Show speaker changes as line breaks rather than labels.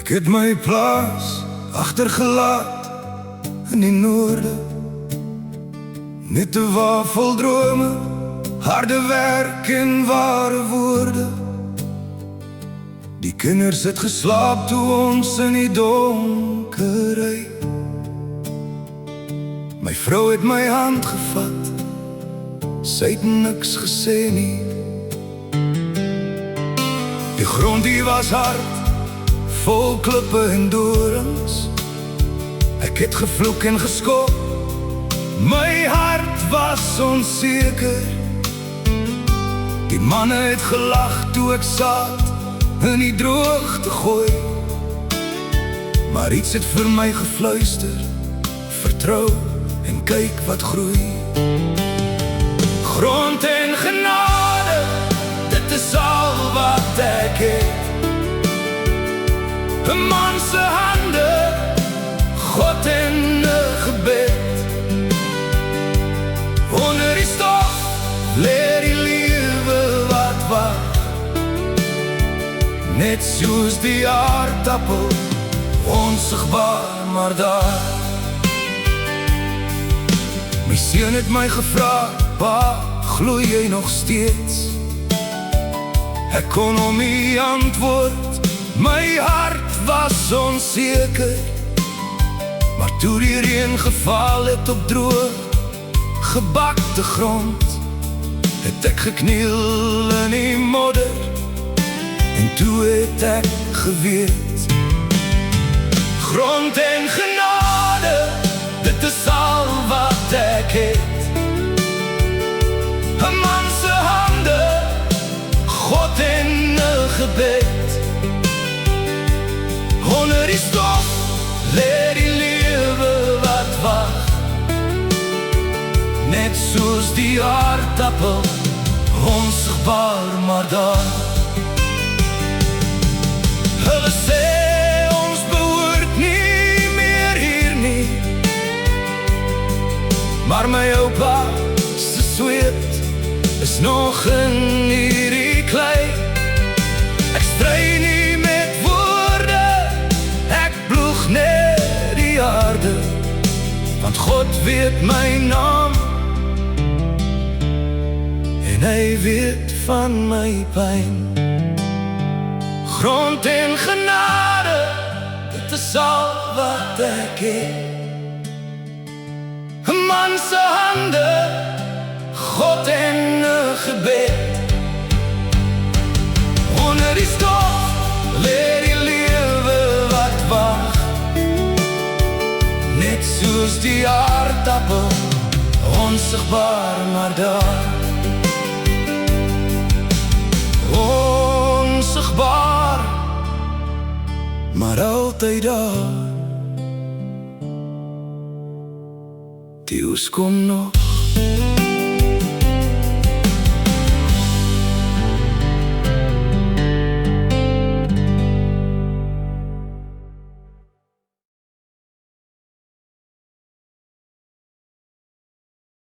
Ek het my plaas agtergelaat in die noorde, net 'n waar vol drome, harde werk en ware woorde. Die kinders het geslaap toe ons in die donker ry. My vrou het my hand gevat, sy het niks gesê nie. Die grond die was hard, vol klippe en dorings. Ek het gevloek en geskop, my hart was onseker. Die manne het gelag toe ek saad in die droogte gooi. Maar iets het vir my gefluister, vertrou en kyk wat groei. Grond en genade, dit is al wat ek het. 'n man se hande, God en 'n gebed. Onder die stof leer die lewe wat wag, net soos die aardappel, onsigbaar maar daar. My seun het my gevra, pa, glo jy nog steeds? Ek kon hom nie antwoord, my hart was onseker. Maar toe die reën geval het op droog, gebakte grond, het ek gekniel in die modder. En toe het ek geweet, grond en genade, dit is al wat ek het. 'n man se hande, God en 'n gebed. Onder die stof leer die lewe wat wag, net soos die aardappel, onsigbaar maar daar. Hulle sê ons behoort nie meer hier nie, maar my oupa se sweet is nog in hierdie klei. Ek stry nie met woorde, ek ploeg net die aarde, want God weet my naam en hy weet van my pyn. Grond en genade, dit is al wat ek het. 'n man se hande, God en 'n gebed. Onder die stof leer die lewe wat wag, net soos die aardappel, onsigbaar maar daar. Onsigbaar, maar altyd daar. Die oes kom nog.